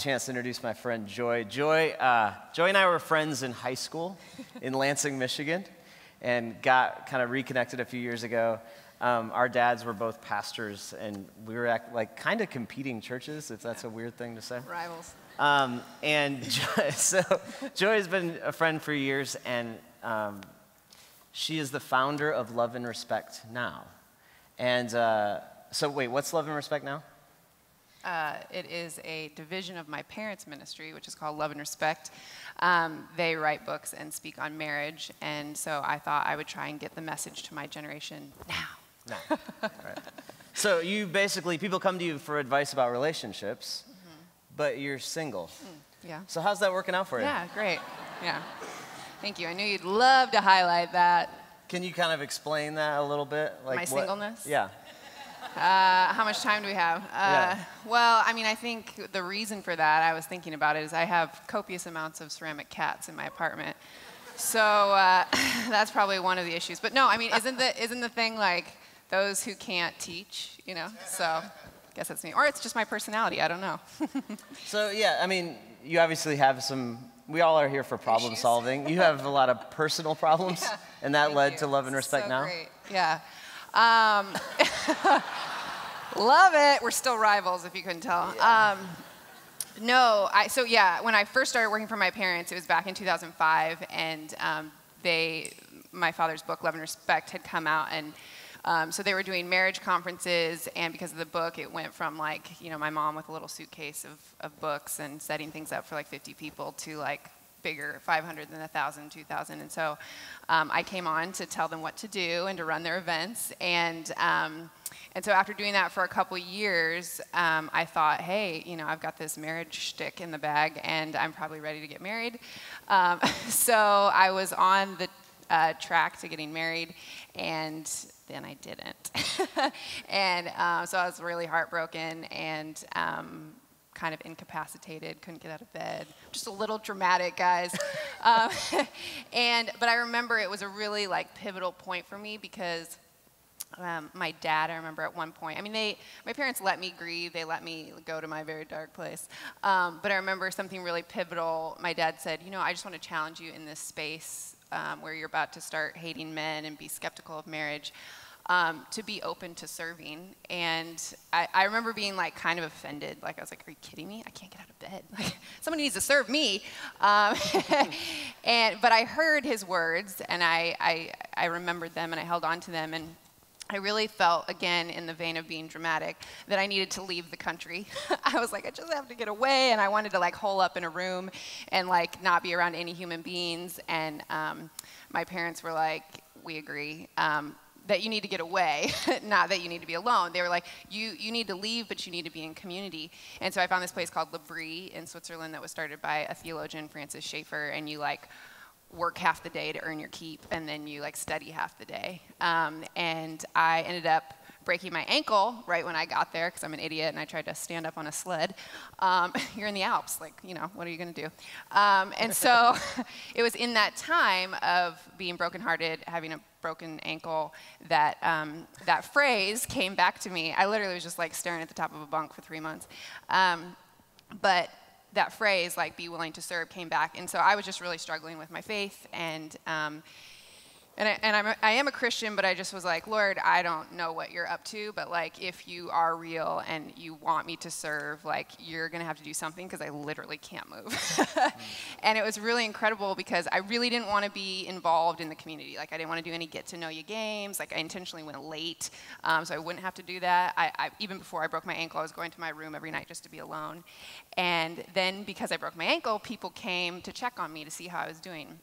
chance to introduce my friend Joy. Joy and I were friends in high school in Lansing, Michigan, and got kind of reconnected a few years ago. Our dads were both pastors, and we were like kind of competing churches, if that's a weird thing to say. Rivals. Joy has been a friend for years, and she is the founder of Love and Respect Now. And so wait, what's Love and Respect Now? It is a division of my parents' ministry, which is called Love and Respect. They write books and speak on marriage, and so I thought I would try and get the message to my generation now. Right. So you basically, people come to you for advice about relationships, but you're single. Yeah. So how's that working out for you? Yeah, great. Yeah. Thank you. I knew you'd love to highlight that. Can you kind of explain that a little bit? Like my singleness? Yeah. How much time do we have? Well, I mean, I think the reason for that, I was thinking about it, is I have copious amounts of ceramic cats in my apartment. So that's probably one of the issues. But no, I mean, isn't the thing like those who can't teach, you know? So I guess that's me. Or it's just my personality. I don't know. So, yeah, I mean, you obviously have some, we all are here for problem solving. You have a lot of personal problems, and that led to Love and Respect Now? Great. Yeah. Love it. We're still rivals, if you couldn't tell. Yeah. When I first started working for my parents, it was back in 2005, and my father's book, Love and Respect, had come out, and so they were doing marriage conferences, and because of the book, it went from like, you know, my mom with a little suitcase of books and setting things up for like 50 people to like bigger, 500, then 1,000, 2,000. And so I came on to tell them what to do and to run their events. And so after doing that for a couple years, I thought, hey, you know, I've got this marriage shtick in the bag, and I'm probably ready to get married. So I was on the track to getting married, and then I didn't. And so I was really heartbroken and kind of incapacitated, couldn't get out of bed. Just a little dramatic, guys. But I remember it was a really like pivotal point for me because my dad, I remember at one point, I mean, my parents let me grieve, they let me go to my very dark place. But I remember something really pivotal. My dad said, you know, I just want to challenge you in this space where you're about to start hating men and be skeptical of marriage. To be open to serving. And I remember being like kind of offended. Like I was like, are you kidding me? I can't get out of bed. Like somebody needs to serve me. But I heard his words, and I remembered them, and I held on to them. And I really felt, again, in the vein of being dramatic, that I needed to leave the country. I was like, I just have to get away. And I wanted to like hole up in a room and like not be around any human beings. And my parents were like, we agree. That you need to get away, not that you need to be alone. They were like, you need to leave, but you need to be in community. And so I found this place called L'Abri in Switzerland that was started by a theologian, Francis Schaeffer, and you like work half the day to earn your keep, and then you like study half the day. And I ended up breaking my ankle right when I got there because I'm an idiot and I tried to stand up on a sled. You're in the Alps, like, you know, what are you going to do? And so it was in that time of being brokenhearted, having a broken ankle, that that phrase came back to me. I literally was just like staring at the top of a bunk for 3 months. But that phrase, like, be willing to serve, came back. And so I was just really struggling with my faith, and I am a Christian, but I just was like, Lord, I don't know what you're up to, but like, if you are real and you want me to serve, like, you're gonna have to do something because I literally can't move. And it was really incredible because I really didn't want to be involved in the community. Like, I didn't want to do any get-to-know-you games. Like, I intentionally went late so I wouldn't have to do that. I even before I broke my ankle, I was going to my room every night just to be alone. And then because I broke my ankle, people came to check on me to see how I was doing.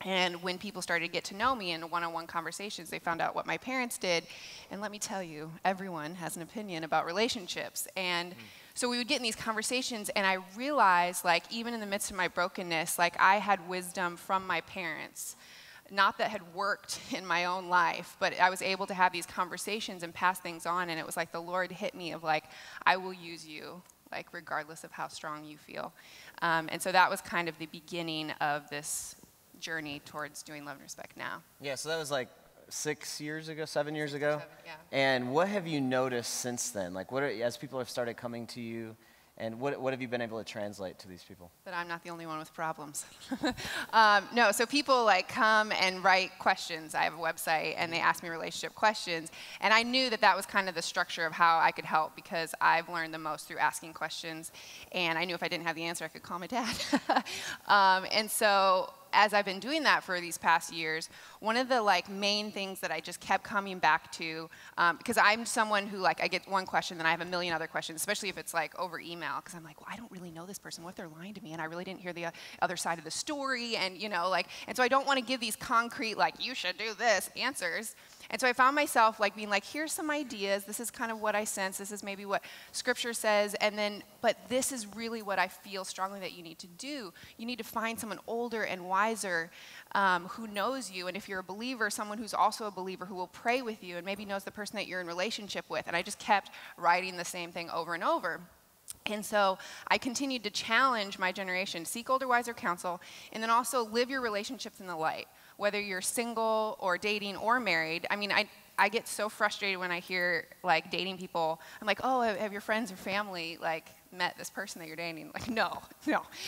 And when people started to get to know me in one-on-one conversations, they found out what my parents did. And let me tell you, everyone has an opinion about relationships. And so we would get in these conversations, and I realized, like, even in the midst of my brokenness, like, I had wisdom from my parents, not that had worked in my own life, but I was able to have these conversations and pass things on. And it was like the Lord hit me of, like, I will use you, like, regardless of how strong you feel. And so that was kind of the beginning of this journey towards doing Love and Respect Now. Yeah, so that was like 6 years ago, 7 years ago? 7, yeah. And what have you noticed since then? Like, as people have started coming to you And what have you been able to translate to these people? That I'm not the only one with problems. No, so people like come and write questions. I have a website, and they ask me relationship questions. And I knew that that was kind of the structure of how I could help, because I've learned the most through asking questions. And I knew if I didn't have the answer, I could call my dad. And so as I've been doing that for these past years, one of the like main things that I just kept coming back to, because I'm someone who like I get one question, then I have a million other questions, especially if it's like over email, because I'm like, well, I don't really know this person. What if they're lying to me and I really didn't hear the other side of the story? And you know, like, and so I don't want to give these concrete like you should do this answers. And so I found myself like being like, here's some ideas. This is kind of what I sense. This is maybe what Scripture says. And then, but this is really what I feel strongly that you need to do. You need to find someone older and wiser who knows you. And if you're a believer, someone who's also a believer who will pray with you and maybe knows the person that you're in relationship with. And I just kept writing the same thing over and over. And so I continued to challenge my generation, seek older, wiser counsel, and then also live your relationships in the light. Whether you're single or dating or married, I mean, I get so frustrated when I hear like dating people. I'm like, oh, have your friends or family like met this person that you're dating? Like, no.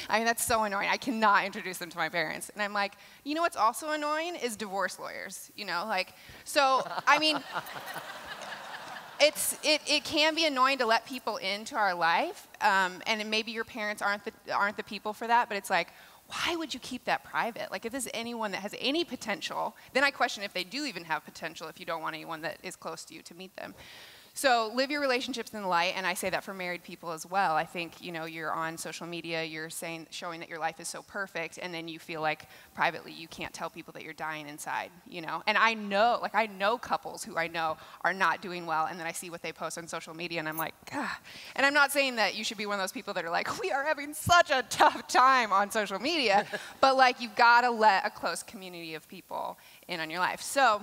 I mean, that's so annoying. I cannot introduce them to my parents. And I'm like, you know what's also annoying is divorce lawyers, you know, like, so, I mean, it can be annoying to let people into our life, and maybe your parents aren't the people for that, but it's like, why would you keep that private? Like, if there's anyone that has any potential, then I question if they do even have potential if you don't want anyone that is close to you to meet them. So live your relationships in the light, and I say that for married people as well. I think, you know, you're on social media, you're showing that your life is so perfect, and then you feel like privately you can't tell people that you're dying inside, you know? And I know couples who I know are not doing well, and then I see what they post on social media, and I'm like, God. And I'm not saying that you should be one of those people that are like, we are having such a tough time on social media, but like, you've got to let a close community of people in on your life. So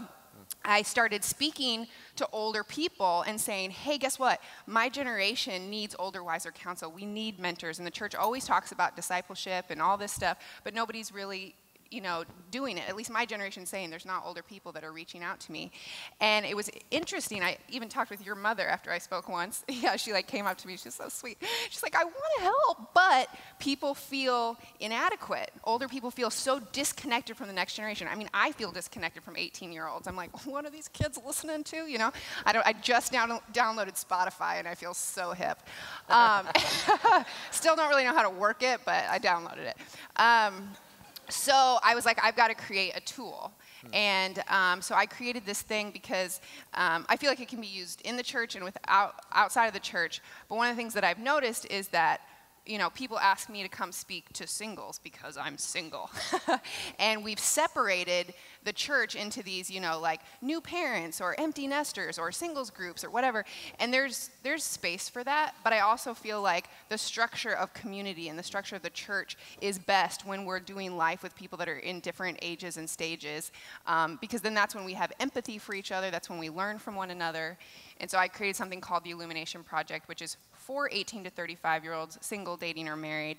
I started speaking to older people and saying, hey, guess what? My generation needs older, wiser counsel. We need mentors. And the church always talks about discipleship and all this stuff, but nobody's really, you know, doing it. At least my generation saying there's not older people that are reaching out to me. And it was interesting. I even talked with your mother after I spoke once. Yeah, she like came up to me. She's so sweet. She's like, I want to help, but people feel inadequate. Older people feel so disconnected from the next generation. I mean, I feel disconnected from 18-year-olds. I'm like, what are these kids listening to? You know, I just downloaded Spotify and I feel so hip. Still don't really know how to work it, but I downloaded it. So I was like, I've got to create a tool. And so I created this thing because I feel like it can be used in the church and outside of the church. But one of the things that I've noticed is that, you know, people ask me to come speak to singles because I'm single. And we've separated the church into these, you know, like new parents or empty nesters or singles groups or whatever. And there's space for that. But I also feel like the structure of community and the structure of the church is best when we're doing life with people that are in different ages and stages. Because then that's when we have empathy for each other. That's when we learn from one another. And so I created something called the Illumination Project, which is for 18 to 35-year-olds, single, dating, or married.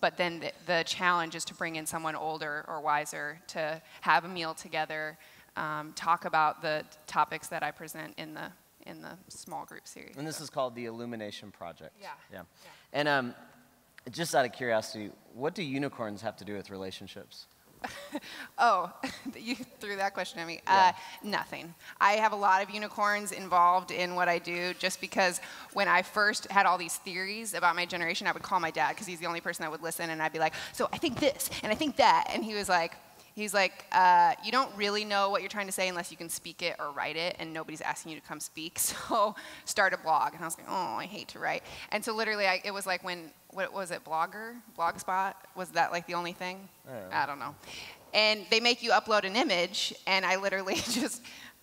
But then the challenge is to bring in someone older or wiser to have a meal together, talk about the topics that I present in the small group series. And this is called the Illumination Project. Yeah. And just out of curiosity, what do unicorns have to do with relationships? Oh, you threw that question at me. Yeah. Nothing. I have a lot of unicorns involved in what I do just because when I first had all these theories about my generation, I would call my dad because he's the only person that would listen, and I'd be like, so I think this, and I think that, and he's like, you don't really know what you're trying to say unless you can speak it or write it, and nobody's asking you to come speak, so start a blog. And I was like, oh, I hate to write. And so literally, it was like when, what was it, Blogspot? Was that like the only thing? I don't know. And they make you upload an image, and I literally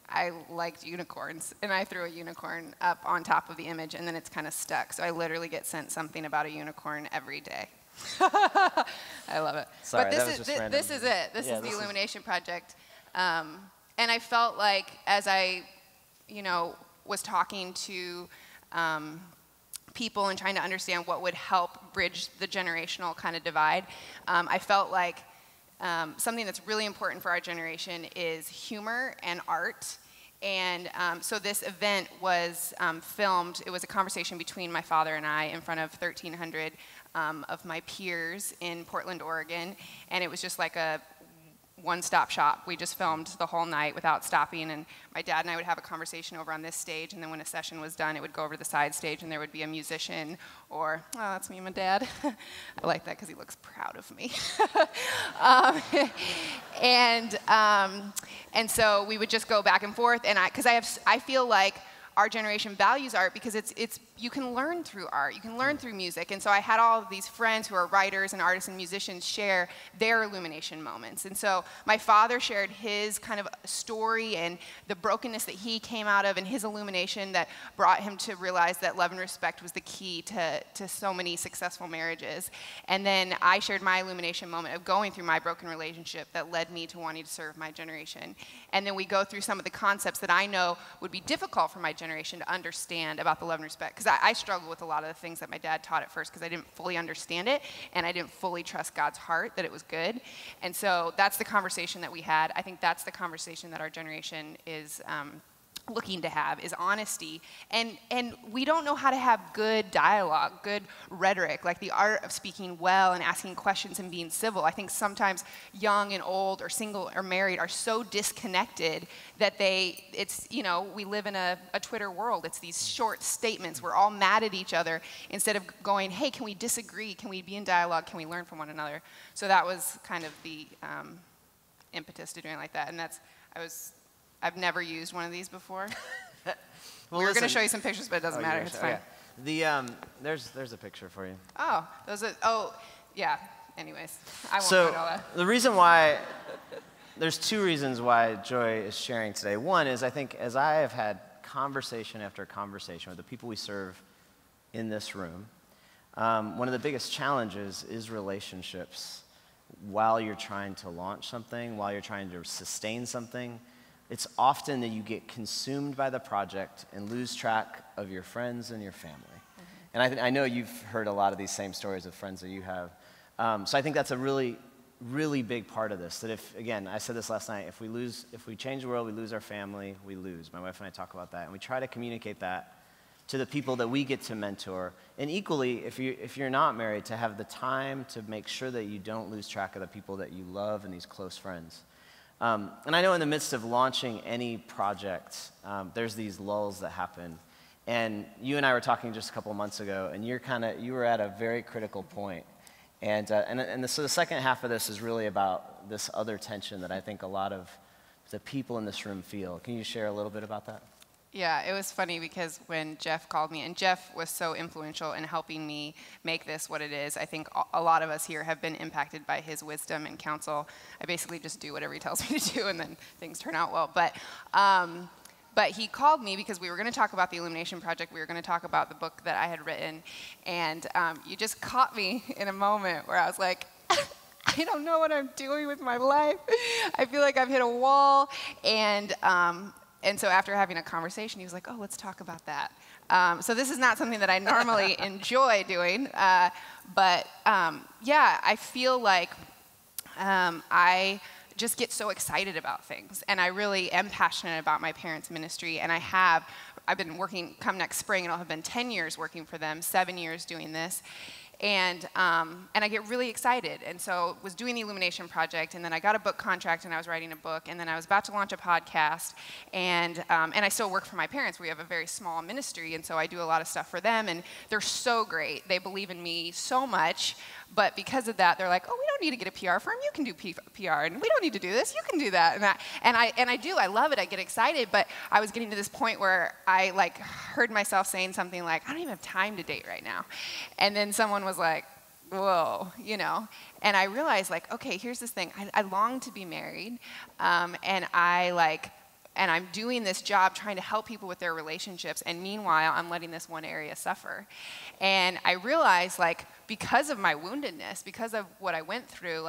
I liked unicorns, and I threw a unicorn up on top of the image, and then it's kind of stuck. So I literally get sent something about a unicorn every day. I love it. Sorry, but this is it. This is the Illumination Project. And I felt like as I, you know, was talking to people and trying to understand what would help bridge the generational kind of divide, I felt like something that's really important for our generation is humor and art And so this event was filmed. It was a conversation between my father and I in front of 1,300 of my peers in Portland, Oregon. And it was just like a one-stop shop. We just filmed the whole night without stopping, and my dad and I would have a conversation over on this stage, and then when a session was done, it would go over to the side stage, and there would be a musician, or, oh, that's me and my dad. I like that because he looks proud of me. And so we would just go back and forth, and I feel like our generation values art because you can learn through art, you can learn through music. And so I had all of these friends who are writers and artists and musicians share their illumination moments. And so my father shared his kind of story and the brokenness that he came out of and his illumination that brought him to realize that love and respect was the key to so many successful marriages. And then I shared my illumination moment of going through my broken relationship that led me to wanting to serve my generation. And then we go through some of the concepts that I know would be difficult for my generation to understand about the love and respect. Because I struggled with a lot of the things that my dad taught at first because I didn't fully understand it, and I didn't fully trust God's heart that it was good. And so that's the conversation that we had. I think that's the conversation that our generation is looking to have, is honesty. And we don't know how to have good dialogue, good rhetoric, like the art of speaking well and asking questions and being civil. I think sometimes young and old or single or married are so disconnected that we live in a Twitter world. It's these short statements. We're all mad at each other instead of going, hey, can we disagree? Can we be in dialogue? Can we learn from one another? So that was kind of the impetus to doing it like that. And I've never used one of these before. Well, we're going to show you some pictures, but it doesn't matter. It's fine. Okay. There's a picture for you. Yeah. Anyways, I won't So put all that. the reason why, there's two reasons why Joy is sharing today. One is I think as I have had conversation after conversation with the people we serve in this room, one of the biggest challenges is relationships. While you're trying to launch something, while you're trying to sustain something, it's often that you get consumed by the project and lose track of your friends and your family. Mm-hmm. And I know you've heard a lot of these same stories of friends that you have. So I think that's a really, really big part of this. That again, I said this last night, if we change the world, we lose our family, we lose. My wife and I talk about that. And we try to communicate that to the people that we get to mentor. And equally, if you're not married, to have the time to make sure that you don't lose track of the people that you love and these close friends. And I know in the midst of launching any project, there's these lulls that happen. And you and I were talking just a couple months ago, and you were at a very critical point. So the second half of this is really about this other tension that I think a lot of the people in this room feel. Can you share a little bit about that? Yeah, it was funny because when Jeff called me, and Jeff was so influential in helping me make this what it is. I think a lot of us here have been impacted by his wisdom and counsel. I basically just do whatever he tells me to do, and then things turn out well. But he called me because we were going to talk about the Illumination Project. We were going to talk about the book that I had written. And you just caught me in a moment where I was like, I don't know what I'm doing with my life. I feel like I've hit a wall. And so after having a conversation, he was like, oh, let's talk about that. So this is not something that I normally enjoy doing. But I feel like I just get so excited about things. And I really am passionate about my parents' ministry. And I've been working, come next spring, it'll have been 10 years working for them, 7 years doing this. And I get really excited. And so was doing the Illumination Project, and then I got a book contract, and I was writing a book, and then I was about to launch a podcast, and I still work for my parents. We have a very small ministry, and so I do a lot of stuff for them, and they're so great. They believe in me so much, but because of that, they're like, oh, we don't need to get a PR firm. You can do PR, and we don't need to do this. You can do that. And I do. I love it. I get excited, but I was getting to this point where I heard myself saying something like, I don't even have time to date right now. And then someone was like, whoa, and I realized okay, here's this thing. I long to be married, and I'm doing this job trying to help people with their relationships, and meanwhile, I'm letting this one area suffer. And I realized, because of my woundedness, because of what I went through,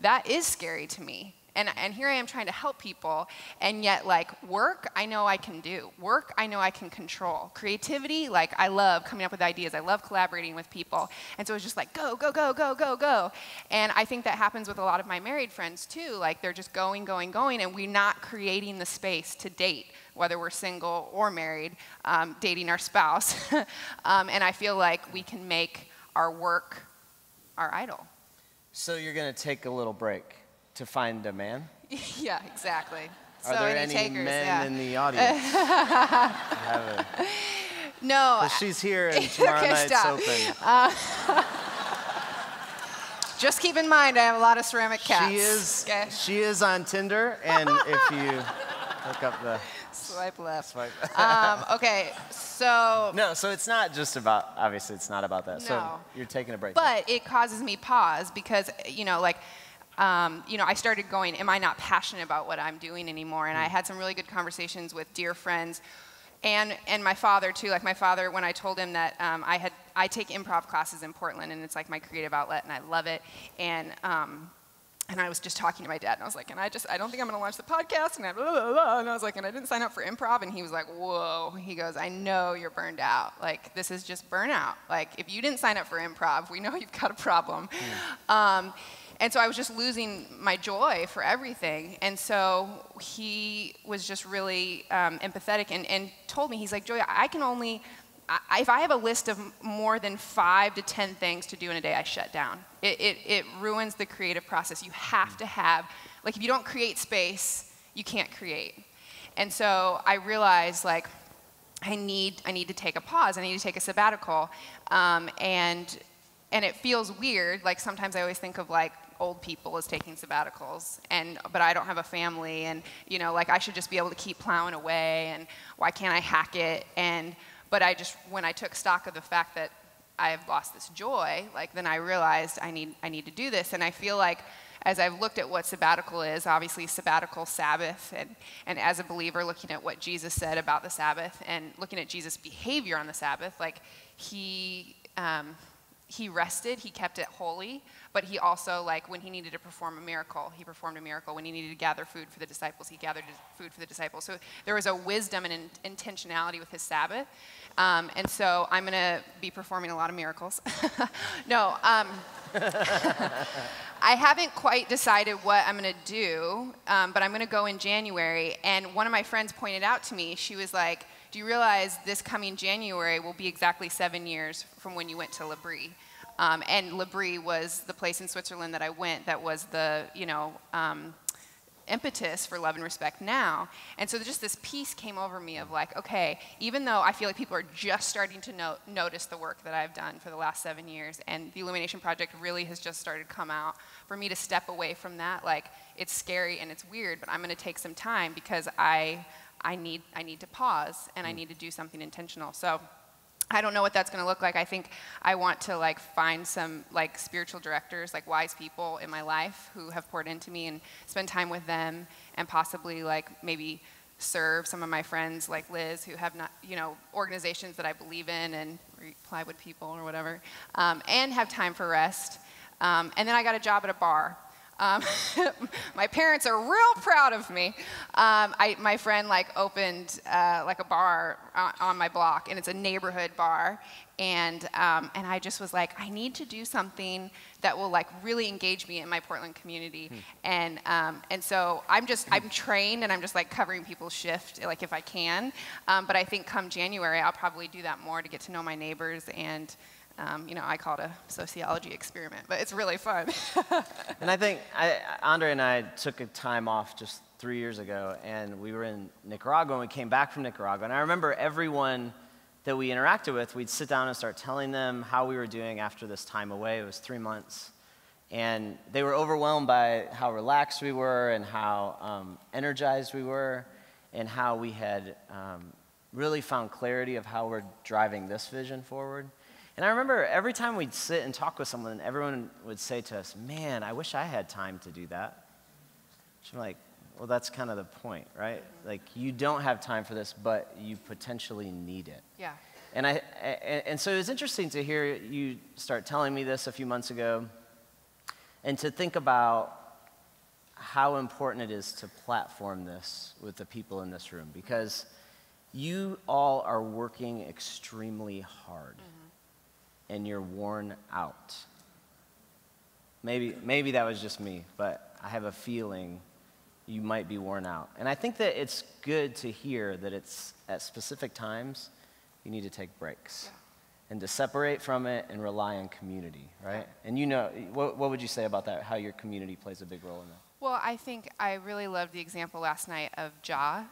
that is scary to me. And here I am trying to help people, and yet, like, work, I know I can do. Work, I know I can control. Creativity, like, I love coming up with ideas. I love collaborating with people. And so it's just like, go, go, go, go, go, go. And I think that happens with a lot of my married friends, too. Like, they're just going, going, going, and we're not creating the space to date, whether we're single or married, dating our spouse. And I feel like we can make our work our idol. So you're going to take a little break to find a man? Yeah, exactly. Are so there any takers, men in the audience? No. Well, she's here and tomorrow Okay, night's stop. open. Just keep in mind, I have a lot of ceramic cats. She is on Tinder, and if you look up the... Swipe left. Swipe. Okay, so... No, so it's not just about, obviously it's not about that. No. So you're taking a break. But it causes me pause because, I started going, am I not passionate about what I'm doing anymore? And I had some really good conversations with dear friends and my father, too. Like, my father, when I told him that I take improv classes in Portland, and it's like my creative outlet, and I love it. And I was just talking to my dad, and I was like, I don't think I'm going to launch the podcast. And I was like, and I didn't sign up for improv. And he was like, whoa. He goes, I know you're burned out. Like, this is just burnout. Like, if you didn't sign up for improv, we know you've got a problem. And so I was just losing my joy for everything. And so he was just really empathetic and told me, he's like, Joy, I can only... if I have a list of more than 5 to 10 things to do in a day, I shut down. It ruins the creative process. You have to have, like, if you don't create space, you can't create. And so I realized, like, I need to take a pause. I need to take a sabbatical. And it feels weird. Like, sometimes I always think of, like, old people as taking sabbaticals, but I don't have a family, and, like, I should just be able to keep plowing away, and why can't I hack it? But when I took stock of the fact that I have lost this joy, like, then I realized I need to do this. And I feel like as I've looked at what sabbatical is, obviously sabbatical, Sabbath, and as a believer looking at what Jesus said about the Sabbath and looking at Jesus' behavior on the Sabbath, like, he rested, he kept it holy, but he also, like, when he needed to perform a miracle, he performed a miracle. When he needed to gather food for the disciples, he gathered food for the disciples. So there was a wisdom and intentionality with his Sabbath. And so I'm going to be performing a lot of miracles. No, I haven't quite decided what I'm going to do, but I'm going to go in January. And one of my friends pointed out to me, she was like, do you realize this coming January will be exactly 7 years from when you went to L'Abri? And L'Abri was the place in Switzerland that I went that was the, impetus for Love and Respect now. And so just this piece came over me of, like, okay, even though I feel like people are just starting to notice the work that I've done for the last 7 years, and the Illumination Project really has just started to come out, for me to step away from that, like, it's scary and it's weird, but I'm going to take some time because I need to pause, and I need to do something intentional. So I don't know what that's going to look like. I think I want to, like, find some, like, spiritual directors, like wise people in my life who have poured into me, and spend time with them, and possibly, like, maybe serve some of my friends like Liz who have not, organizations that I believe in, and plywood people or whatever, and have time for rest. And then I got a job at a bar. My parents are real proud of me. My friend, like, opened like a bar on my block, and it's a neighborhood bar. And I just was like, I need to do something that will, like, really engage me in my Portland community. And so I'm trained, and I'm just, like, covering people's shift, like, if I can. But I think come January, I'll probably do that more to get to know my neighbors, and I call it a sociology experiment, but it's really fun. And I think Andre and I took a time off just 3 years ago, and we were in Nicaragua, and we came back from Nicaragua. And I remember everyone that we interacted with, we'd sit down and start telling them how we were doing after this time away. It was 3 months. And they were overwhelmed by how relaxed we were, and how energized we were, and how we had really found clarity of how we're driving this vision forward. And I remember every time we'd sit and talk with someone, everyone would say to us, man, I wish I had time to do that. So I'm like, well, that's kind of the point, right? Like, you don't have time for this, but you potentially need it. Yeah. And so it was interesting to hear you start telling me this a few months ago, and to think about how important it is to platform this with the people in this room, because you all are working extremely hard, and you're worn out. Maybe that was just me, but I have a feeling you might be worn out. And I think that it's good to hear that it's at specific times you need to take breaks. Yeah. And to separate from it and rely on community, right? And you know, what would you say about that, how your community plays a big role in that? Well, I think I really loved the example last night of Ja,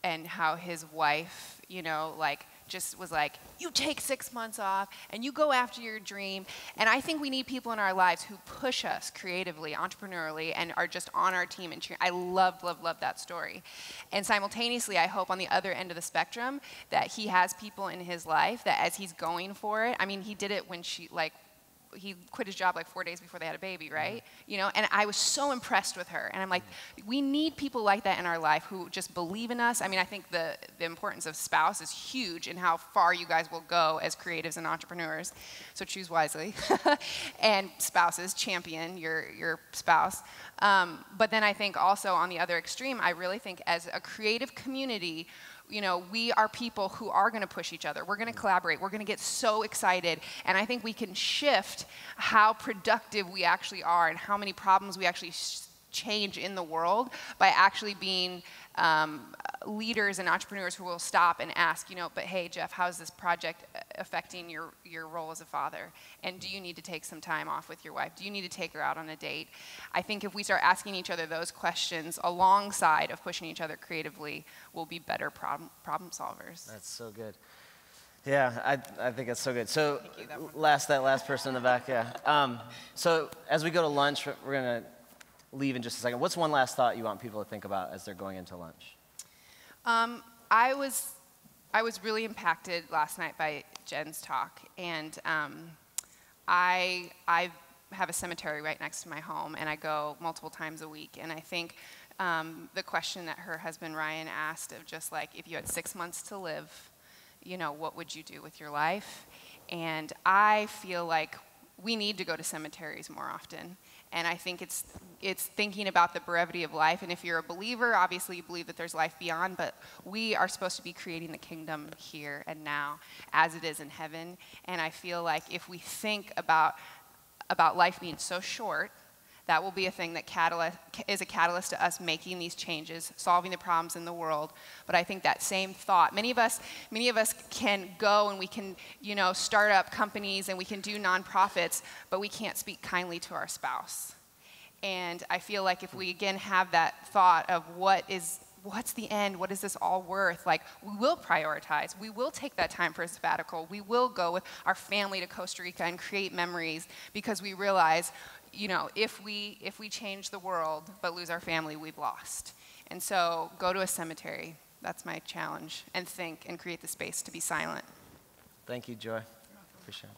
and how his wife, you know, like, just was like, you take 6 months off and you go after your dream. And I think we need people in our lives who push us creatively, entrepreneurially, and are just on our team and cheering. I love that story. And simultaneously, I hope on the other end of the spectrum that he has people in his life that as he's going for it, I mean, he did it when he quit his job like 4 days before they had a baby, right? You know, and I was so impressed with her. And I'm like, we need people like that in our life who just believe in us. I mean, I think the importance of spouse is huge in how far you guys will go as creatives and entrepreneurs. So choose wisely. And spouses, champion your spouse. But then I think also on the other extreme, I really think as a creative community, you know, we are people who are going to push each other. We're going to collaborate. We're going to get so excited. And I think we can shift how productive we actually are and how many problems we actually change in the world by actually being leaders and entrepreneurs who will stop and ask, you know, but hey, Jeff, how's this project affecting your role as a father? And do you need to take some time off with your wife? Do you need to take her out on a date? I think if we start asking each other those questions alongside of pushing each other creatively, we'll be better problem solvers. That's so good. Yeah, I think that's so good. So that last person in the back, yeah. So as we go to lunch, we're going to leave in just a second. What's one last thought you want people to think about as they're going into lunch? I was really impacted last night by Jen's talk, and I have a cemetery right next to my home, and I go multiple times a week. And I think the question that her husband Ryan asked of just like, if you had 6 months to live, you know, what would you do with your life? And I feel like we need to go to cemeteries more often. And I think it's thinking about the brevity of life. And if you're a believer, obviously you believe that there's life beyond, but we are supposed to be creating the kingdom here and now as it is in heaven. And I feel like if we think about life being so short, that will be a thing that is a catalyst to us making these changes, solving the problems in the world. But I think that same thought, many of us can go and we can, you know, start up companies and we can do nonprofits, but we can't speak kindly to our spouse. And I feel like if we again have that thought of what's the end? What is this all worth? Like, we will prioritize. We will take that time for a sabbatical. We will go with our family to Costa Rica and create memories because we realize, you know, if we change the world but lose our family, we've lost. And so go to a cemetery. That's my challenge. And think and create the space to be silent. Thank you, Joy. Appreciate it.